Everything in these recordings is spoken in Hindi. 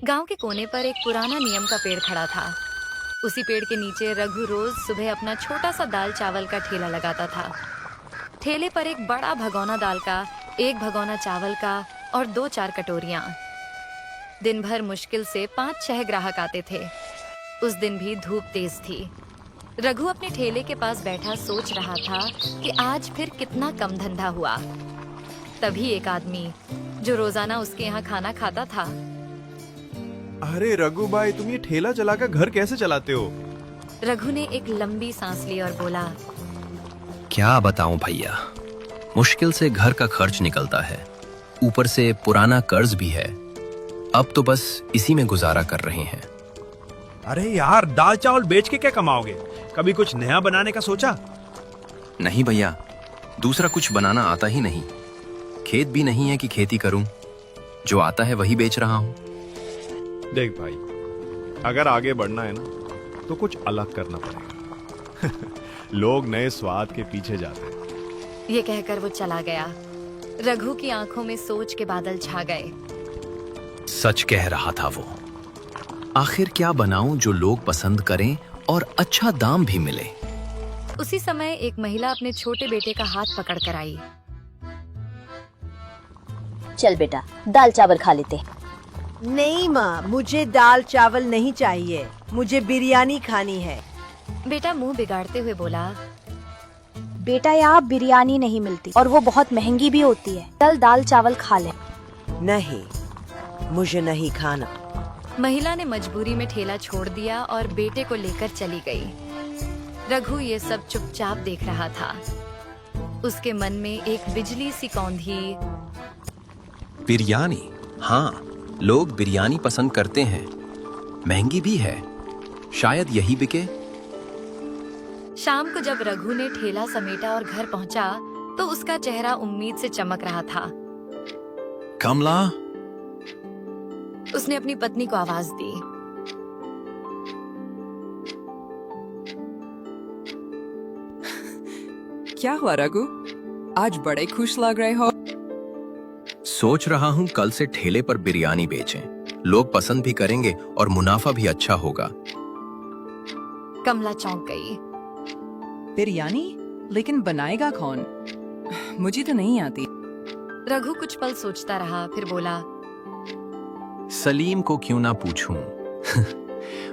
गांव के कोने पर एक पुराना नीम का पेड़ खड़ा था। उसी पेड़ के नीचे रघु रोज सुबह अपना छोटा सा दाल चावल का ठेला लगाता था। ठेले पर एक बड़ा भगोना दाल का, एक भगोना चावल का और 2-4 कटोरियां। दिन भर मुश्किल से 5-6 ग्राहक आते थे। उस दिन भी धूप तेज थी। रघु अपने ठेले के पास बैठा सोच रहा था कि आज फिर कितना कम धंधा हुआ। तभी एक आदमी जो रोजाना उसके यहाँ खाना खाता था। अरे रघु भाई, तुम ये ठेला चलाकर घर कैसे चलाते हो? रघु ने एक लंबी सांस ली और बोला, क्या बताऊं भैया, मुश्किल से घर का खर्च निकलता है, ऊपर से पुराना कर्ज भी है। अब तो बस इसी में गुजारा कर रहे हैं। अरे यार, दाल चावल बेच के क्या कमाओगे? कभी कुछ नया बनाने का सोचा? नहीं भैया, दूसरा कुछ बनाना आता ही नहीं। खेत भी नहीं है कि खेती करूं, जो आता है वही बेच रहा हूं। देख भाई, अगर आगे बढ़ना है ना तो कुछ अलग करना पड़ेगा। लोग नए स्वाद के पीछे जाते हैं। ये कहकर वो चला गया। रघु की आंखों में सोच के बादल छा गए। सच कह रहा था वो। आखिर क्या बनाऊं जो लोग पसंद करें और अच्छा दाम भी मिले। उसी समय एक महिला अपने छोटे बेटे का हाथ पकड़ कर आई। चल बेटा, दाल चावल खा लेते। नहीं माँ, मुझे दाल चावल नहीं चाहिए, मुझे बिरयानी खानी है। बेटा मुंह बिगाड़ते हुए बोला, बेटा यहाँ बिरयानी नहीं मिलती और वो बहुत महंगी भी होती है। चल दाल चावल खा ले। नहीं, मुझे नहीं खाना। महिला ने मजबूरी में ठेला छोड़ दिया और बेटे को लेकर चली गई। रघु ये सब चुपचाप देख रहा था। उसके मन में एक बिजली सी कौंधी। बिरयानी, हाँ, लोग बिरयानी पसंद करते हैं, महंगी भी है, शायद यही बिके। शाम को जब रघु ने ठेला समेटा और घर पहुंचा तो उसका चेहरा उम्मीद से चमक रहा था। कमला, उसने अपनी पत्नी को आवाज दी। क्या हुआ रघु, आज बड़े खुश लग रहे हो? सोच रहा हूँ कल से ठेले पर बिरयानी बेचें, लोग पसंद भी करेंगे और मुनाफा भी अच्छा होगा। कमला चौंक गई। बिरयानी? लेकिन बनाएगा कौन? मुझे तो नहीं आती। रघु कुछ पल सोचता रहा, फिर बोला, सलीम को क्यों ना पूछूं?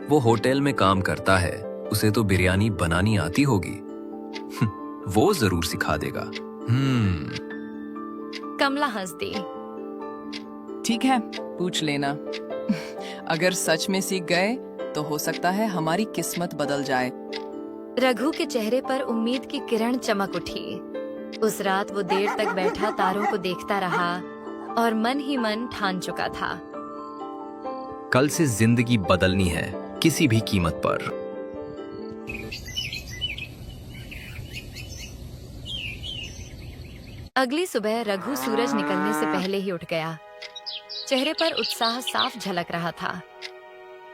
वो होटल में काम करता है, उसे तो बिरयानी बनानी आती होगी। वो जरूर सिखा देगा। कमला हंस दी। ठीक है, पूछ लेना। अगर सच में सीख गए तो हो सकता है हमारी किस्मत बदल जाए। रघु के चेहरे पर उम्मीद की किरण चमक उठी। उस रात वो देर तक बैठा तारों को देखता रहा और मन ही मन ठान चुका था, कल से जिंदगी बदलनी है, किसी भी कीमत पर। अगली सुबह रघु सूरज निकलने से पहले ही उठ गया। चेहरे पर उत्साह साफ झलक रहा था।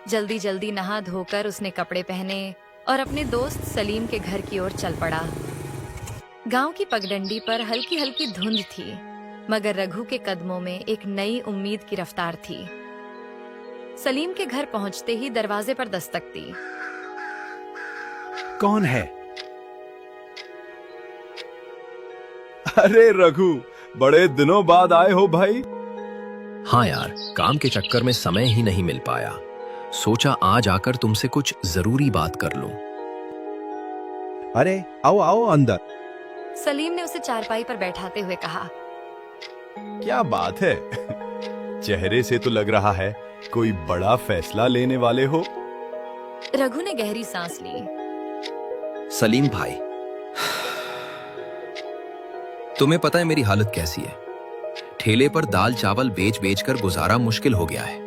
जल्दी जल्दी नहा धोकर उसने कपड़े पहने और अपने दोस्त सलीम के घर की ओर चल पड़ा। गांव की पगडंडी पर हल्की हल्की धुंध थी, मगर रघु के कदमों में एक नई उम्मीद की रफ्तार थी। सलीम के घर पहुंचते ही दरवाजे पर दस्तक दी। कौन है? अरे रघु, बड़े दिनों बाद आए हो भाई। हाँ यार, काम के चक्कर में समय ही नहीं मिल पाया। सोचा आज आकर तुमसे कुछ जरूरी बात कर लूं। अरे आओ आओ अंदर। सलीम ने उसे चारपाई पर बैठाते हुए कहा, क्या बात है? चेहरे से तो लग रहा है कोई बड़ा फैसला लेने वाले हो। रघु ने गहरी सांस ली। सलीम भाई, तुम्हें पता है मेरी हालत कैसी है? ठेले पर दाल चावल बेच बेच कर गुजारा मुश्किल हो गया है।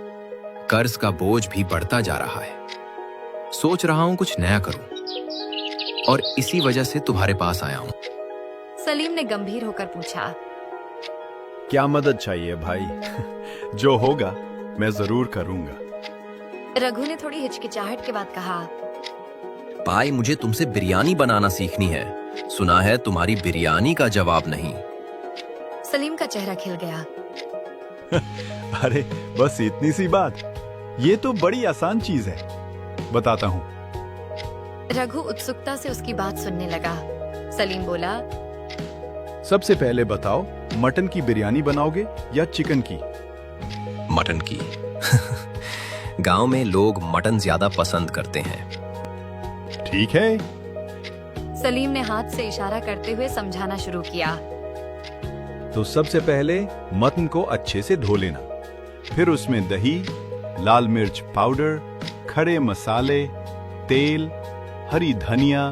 कर्ज का बोझ भी बढ़ता जा रहा है। सोच रहा हूं कुछ नया करूं और इसी वजह से तुम्हारे पास आया हूं। सलीम ने गंभीर होकर पूछा, क्या मदद चाहिए भाई? जो होगा मैं जरूर करूंगा। रघु ने थोड़ी हिचकिचाहट के बाद कहा, भाई मुझे तुमसे बिरयानी बनाना सीखनी है। सुना है तुम्हारी बिरयानी का जवाब नहीं। सलीम का चेहरा खिल गया। अरे बस इतनी सी बात। ये तो बड़ी आसान चीज है, बताता हूँ। रघु उत्सुकता से उसकी बात सुनने लगा। सलीम बोला, सबसे पहले बताओ, मटन की बिरयानी बनाओगे या चिकन की? मटन की। गांव में लोग मटन ज्यादा पसंद करते हैं। ठीक है। सलीम ने हाथ से इशारा करते हुए समझाना शुरू किया। तो सबसे पहले मटन को अच्छे से धो लेना, फिर उसमें दही, लाल मिर्च पाउडर, खड़े मसाले, तेल, हरी धनिया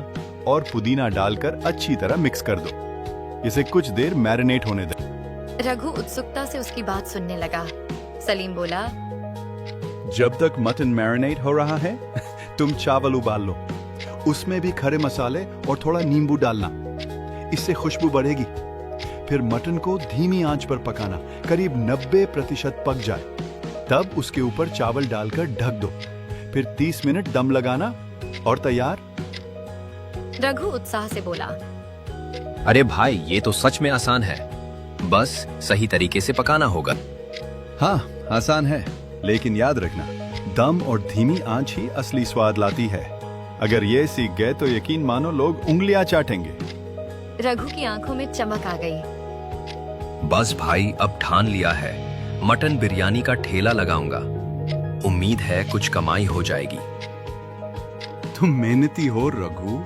और पुदीना डालकर अच्छी तरह मिक्स कर दो। इसे कुछ देर मैरिनेट होने दें। रघु उत्सुकता से उसकी बात सुनने लगा। सलीम बोला, जब तक मटन मैरिनेट हो रहा है, तुम चावल उबाल लो। उसमें भी खड़े मसाले और थोड़ा नींबू डालना, इससे खुशबू बढ़ेगी। फिर मटन को धीमी आंच पर पकाना, करीब 90% पक जाए, तब उसके ऊपर चावल डालकर ढक दो। फिर 30 मिनट दम लगाना और तैयार। रघु उत्साह से बोला, अरे भाई, ये तो सच में आसान है, बस सही तरीके से पकाना होगा। हाँ, आसान है, लेकिन याद रखना, दम और धीमी आंच ही असली स्वाद लाती है। अगर ये सीख गए तो यकीन मानो लोग उंगलियां चाटेंगे। रघु की आंखों में चमक आ गई। बस भाई, अब ठान लिया है, मटन बिरयानी का ठेला लगाऊंगा। उम्मीद है कुछ कमाई हो जाएगी। तुम मेहनती हो रघु।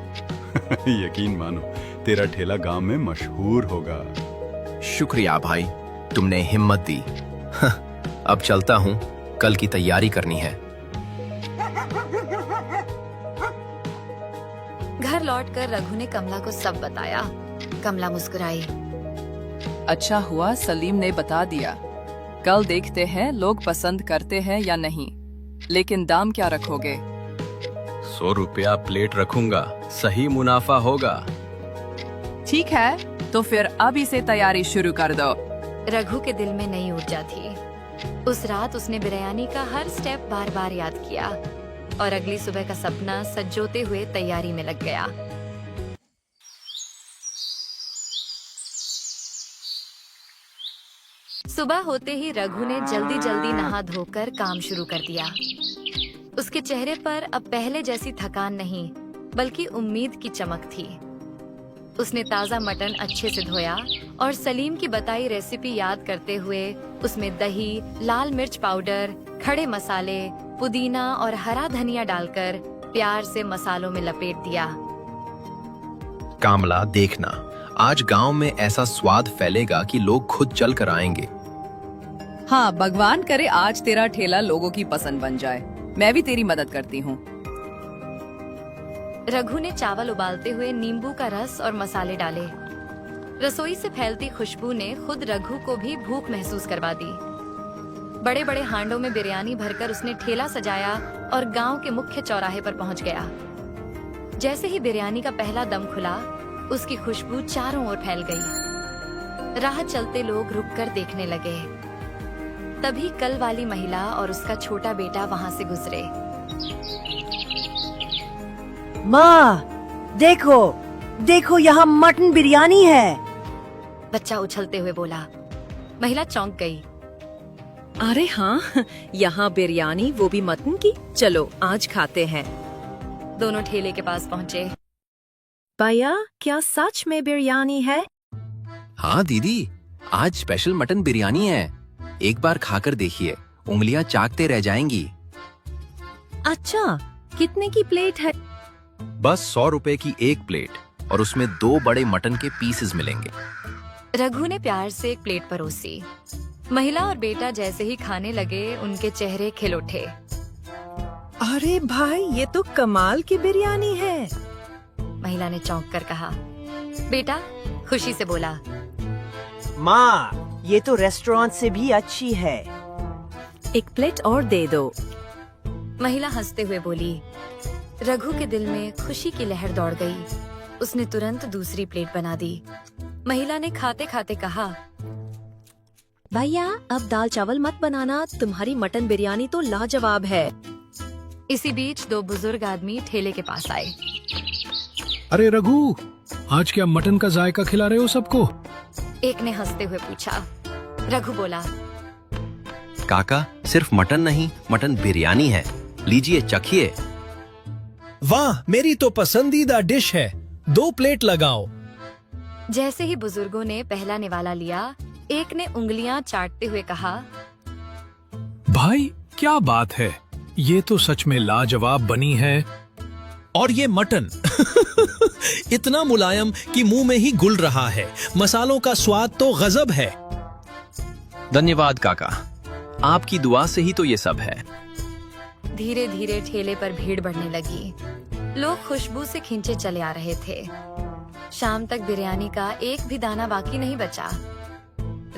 यकीन मानो, तेरा ठेला गांव में मशहूर होगा। शुक्रिया भाई, तुमने हिम्मत दी। अब चलता हूँ, कल की तैयारी करनी है। घर लौटकर रघु ने कमला को सब बताया। कमला मुस्कुराई। अच्छा हुआ सलीम ने बता दिया। कल देखते हैं लोग पसंद करते हैं या नहीं। लेकिन दाम क्या रखोगे? 100 रुपया प्लेट रखूंगा, सही मुनाफा होगा। ठीक है, तो फिर अभी से तैयारी शुरू कर दो। रघु के दिल में नई ऊर्जा थी। उस रात उसने बिरयानी का हर स्टेप बार बार याद किया और अगली सुबह का सपना सजोते हुए तैयारी में लग गया। सुबह होते ही रघु ने जल्दी जल्दी नहा धोकर काम शुरू कर दिया। उसके चेहरे पर अब पहले जैसी थकान नहीं, बल्कि उम्मीद की चमक थी। उसने ताजा मटन अच्छे से धोया और सलीम की बताई रेसिपी याद करते हुए उसमें दही, लाल मिर्च पाउडर, खड़े मसाले, पुदीना और हरा धनिया डालकर प्यार से मसालों में लपेट दिया। कामला, देखना, आज गांव में ऐसा स्वाद फैलेगा कि लोग खुद चल कर आएंगे। हाँ, भगवान करे आज तेरा ठेला लोगों की पसंद बन जाए। मैं भी तेरी मदद करती हूँ। रघु ने चावल उबालते हुए नींबू का रस और मसाले डाले। रसोई से फैलती खुशबू ने खुद रघु को भी भूख महसूस करवा दी। बड़े बड़े हांडों में बिरयानी भरकर उसने ठेला सजाया और गांव के मुख्य चौराहे पर पहुंच गया। जैसे ही बिरयानी का पहला दम खुला, उसकी खुशबू चारों ओर फैल गई। राह चलते लोग रुककर देखने लगे। तभी कल वाली महिला और उसका छोटा बेटा वहां से गुजरे। माँ, देखो देखो, यहाँ मटन बिरयानी है। बच्चा उछलते हुए बोला। महिला चौंक गई। अरे हाँ, यहाँ बिरयानी, वो भी मटन की। चलो आज खाते हैं। दोनों ठेले के पास पहुँचे। भैया, क्या सच में बिरयानी है? हाँ दीदी, आज स्पेशल मटन बिरयानी है। एक बार खाकर देखिए, उंगलियां चाटते रह जाएंगी। अच्छा, कितने की प्लेट है? बस 100 रुपए की एक प्लेट और उसमें 2 बड़े मटन के पीसेस मिलेंगे। रघु ने प्यार से एक प्लेट परोसी। महिला और बेटा जैसे ही खाने लगे, उनके चेहरे खिल उठे। अरे भाई, ये तो कमाल की बिरयानी है। महिला ने चौंक कर कहा। बेटा खुशी से बोला, माँ, ये तो रेस्टोरेंट से भी अच्छी है। एक प्लेट और दे दो। महिला हंसते हुए बोली। रघु के दिल में खुशी की लहर दौड़ गई। उसने तुरंत दूसरी प्लेट बना दी। महिला ने खाते खाते कहा, भैया, अब दाल चावल मत बनाना, तुम्हारी मटन बिरयानी तो लाजवाब है। इसी बीच 2 बुजुर्ग आदमी ठेले के पास आए। अरे रघु, आज क्या मटन का जायका खिला रहे हो सबको? एक ने हंसते हुए पूछा। रघु बोला, काका, सिर्फ मटन नहीं, मटन बिरयानी है। लीजिए, चखिए। वाह, मेरी तो पसंदीदा डिश है। 2 प्लेट लगाओ। जैसे ही बुजुर्गों ने पहला निवाला लिया, एक ने उंगलियां चाटते हुए कहा, भाई क्या बात है, ये तो सच में लाजवाब बनी है। और ये मटन इतना मुलायम कि मुंह में ही घुल रहा है। मसालों का स्वाद तो गजब है। धन्यवाद काका, आपकी दुआ से ही तो ये सब है। धीरे धीरे ठेले पर भीड़ बढ़ने लगी। लोग खुशबू से खींचे चले आ रहे थे। शाम तक बिरयानी का एक भी दाना बाकी नहीं बचा।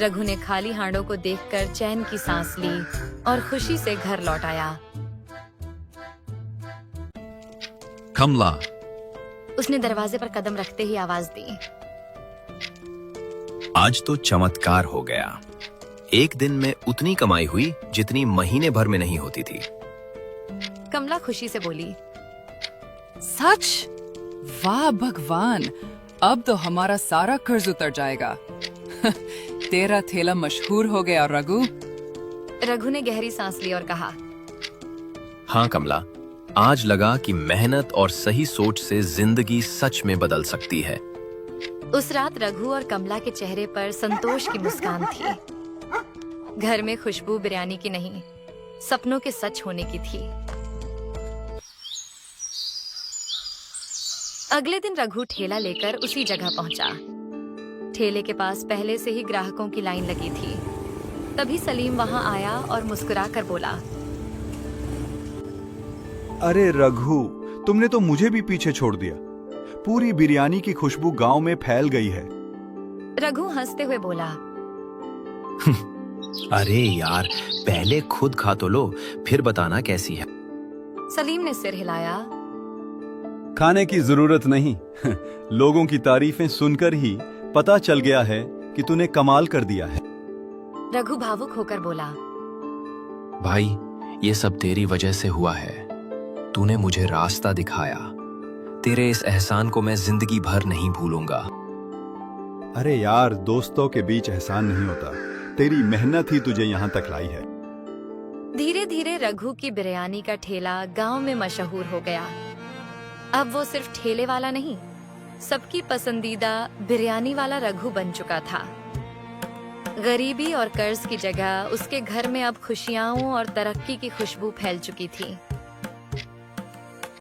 रघु ने खाली हांडों को देखकर चैन की सांस ली और खुशी से घर लौट आया। कमला, उसने दरवाजे पर कदम रखते ही आवाज दी, आज तो चमत्कार हो गया। एक दिन में उतनी कमाई हुई जितनी महीने भर में नहीं होती थी। कमला खुशी से बोली, सच? वाह भगवान, अब तो हमारा सारा कर्ज उतर जाएगा। तेरा ठेला मशहूर हो गया रघु। रघु ने गहरी सांस ली और कहा, हाँ कमला, आज लगा कि मेहनत और सही सोच से जिंदगी सच में बदल सकती है। उस रात रघु और कमला के चेहरे पर संतोष की मुस्कान थी। घर में खुशबू बिरयानी की नहीं, सपनों के सच होने की थी। अगले दिन रघु ठेला लेकर उसी जगह पहुंचा। ठेले के पास पहले से ही ग्राहकों की लाइन लगी थी। तभी सलीम वहां आया और मुस्कुराकर बोला, अरे रघु, तुमने तो मुझे भी पीछे छोड़ दिया। पूरी बिरयानी की खुशबू गांव में फैल गई है। रघु हंसते हुए बोला, अरे यार, पहले खुद खा तो लो, फिर बताना कैसी है। सलीम ने सिर हिलाया। खाने की जरूरत नहीं। लोगों की तारीफें सुनकर ही पता चल गया है कि तूने कमाल कर दिया है। रघु भावुक होकर बोला, भाई, ये सब तेरी वजह से हुआ है। तूने मुझे रास्ता दिखाया। तेरे इस एहसान को मैं जिंदगी भर नहीं भूलूंगा। अरे यार, दोस्तों के बीच एहसान नहीं होता। तेरी मेहनत ही तुझे यहाँ तक लाई है। धीरे धीरे रघु की बिरयानी का ठेला गांव में मशहूर हो गया। अब वो सिर्फ ठेले वाला नहीं, सबकी पसंदीदा बिरयानी वाला रघु बन चुका था। गरीबी और कर्ज की जगह उसके घर में अब खुशियां और तरक्की की खुशबू फैल चुकी थी।